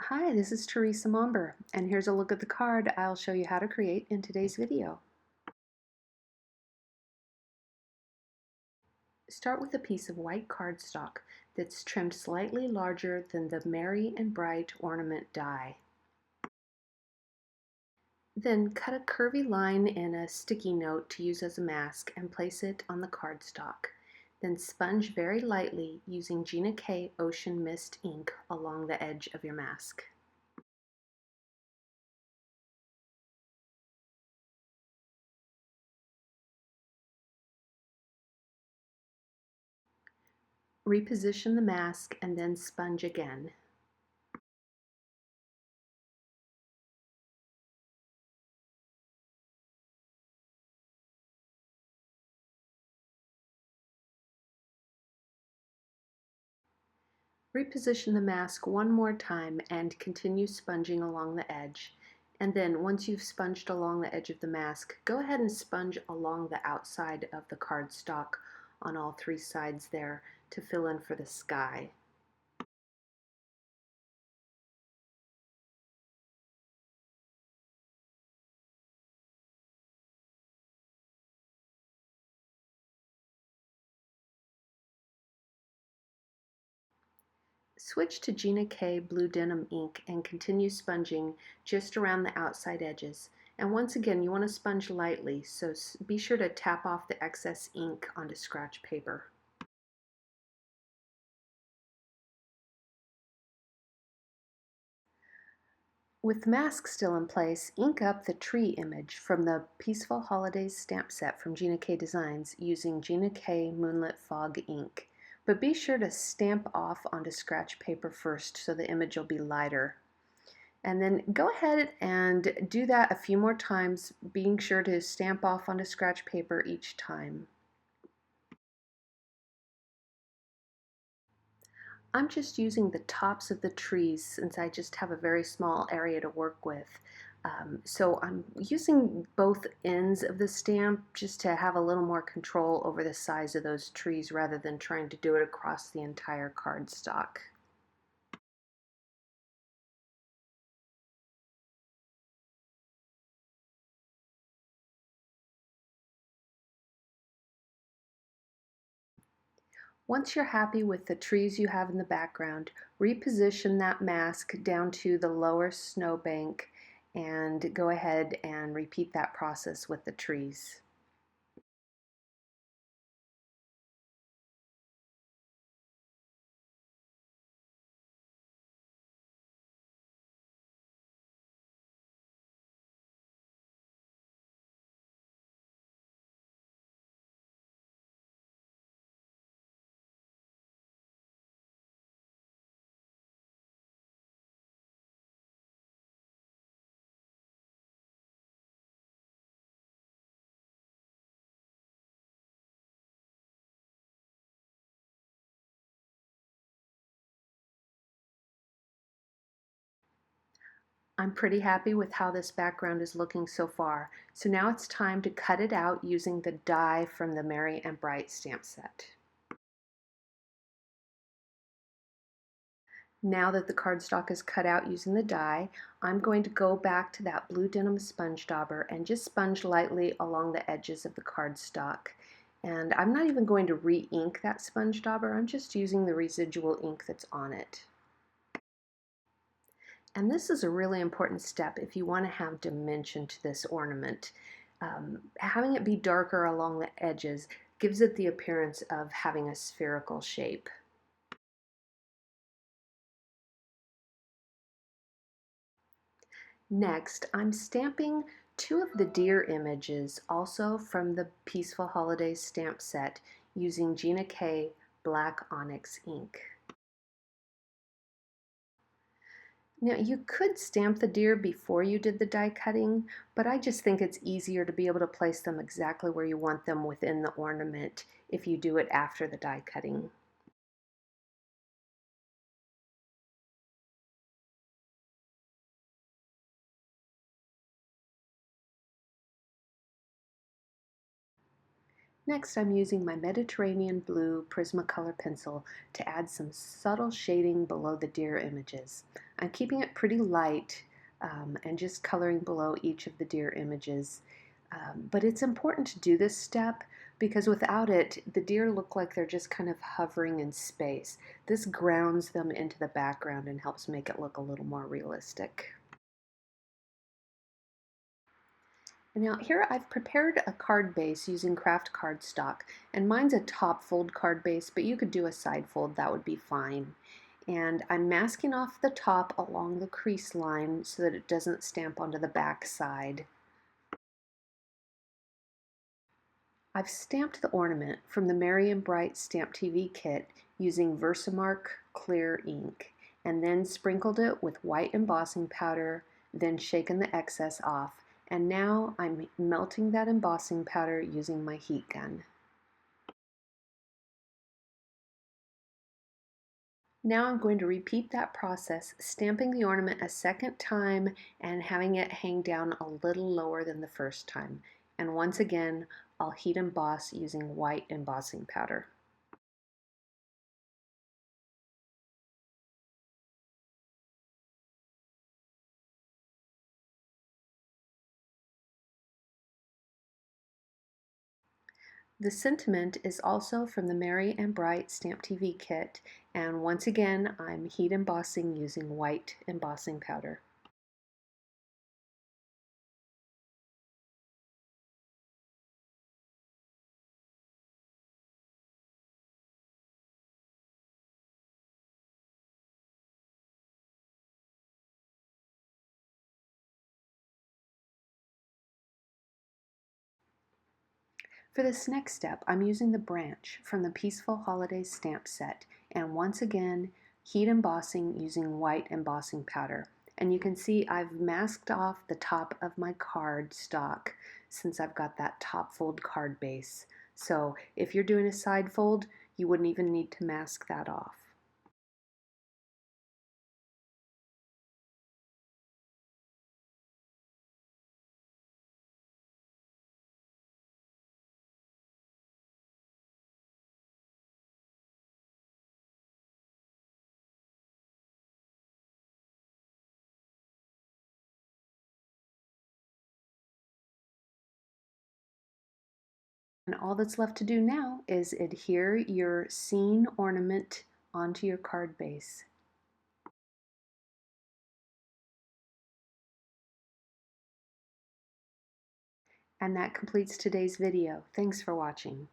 Hi, this is Teresa Momber, and here's a look at the card I'll show you how to create in today's video. Start with a piece of white cardstock that's trimmed slightly larger than the Merry and Bright Ornament die. Then cut a curvy line in a sticky note to use as a mask and place it on the cardstock. Then sponge very lightly using Gina K Ocean Mist ink along the edge of your mask. Reposition the mask and then sponge again. Reposition the mask one more time and continue sponging along the edge. And then once you've sponged along the edge of the mask, go ahead and sponge along the outside of the cardstock on all three sides there to fill in for the sky. Switch to Gina K Blue Denim ink and continue sponging just around the outside edges. And once again, you want to sponge lightly, so be sure to tap off the excess ink onto scratch paper. With the mask still in place, ink up the tree image from the Peaceful Holidays stamp set from Gina K Designs using Gina K Moonlit Fog ink. But be sure to stamp off onto scratch paper first so the image will be lighter. And then go ahead and do that a few more times, being sure to stamp off onto scratch paper each time. I'm just using the tops of the trees since I just have a very small area to work with. So I'm using both ends of the stamp just to have a little more control over the size of those trees rather than trying to do it across the entire cardstock. Once you're happy with the trees you have in the background, reposition that mask down to the lower snowbank and go ahead and repeat that process with the trees. I'm pretty happy with how this background is looking so far, so now it's time to cut it out using the die from the Merry and Bright stamp set. Now that the cardstock is cut out using the die, I'm going to go back to that blue denim sponge dauber and just sponge lightly along the edges of the cardstock. And I'm not even going to re-ink that sponge dauber, I'm just using the residual ink that's on it. And this is a really important step if you want to have dimension to this ornament. Having it be darker along the edges gives it the appearance of having a spherical shape. Next, I'm stamping two of the deer images, also from the Peaceful Holidays stamp set, using Gina K Black Onyx ink. Now you could stamp the deer before you did the die cutting, but I just think it's easier to be able to place them exactly where you want them within the ornament if you do it after the die cutting. Next, I'm using my Mediterranean blue Prismacolor pencil to add some subtle shading below the deer images. I'm keeping it pretty light and just coloring below each of the deer images. But it's important to do this step because without it, the deer look like they're just kind of hovering in space. This grounds them into the background and helps make it look a little more realistic. And now here I've prepared a card base using Kraft cardstock, and mine's a top fold card base, but you could do a side fold, that would be fine. And I'm masking off the top along the crease line so that it doesn't stamp onto the back side. I've stamped the ornament from the Merry Bright StampTV Kit using Versamark clear ink, and then sprinkled it with white embossing powder, then shaken the excess off. And now I'm melting that embossing powder using my heat gun. Now I'm going to repeat that process, stamping the ornament a second time and having it hang down a little lower than the first time. And once again, I'll heat emboss using white embossing powder. The sentiment is also from the Merry and Bright StampTV Kit, and once again I'm heat embossing using white embossing powder. For this next step, I'm using the branch from the Peaceful Holidays stamp set, and once again, heat embossing using white embossing powder. And you can see I've masked off the top of my card stock since I've got that top fold card base. So if you're doing a side fold, you wouldn't even need to mask that off. And all that's left to do now is adhere your scene ornament onto your card base. And that completes today's video. Thanks for watching.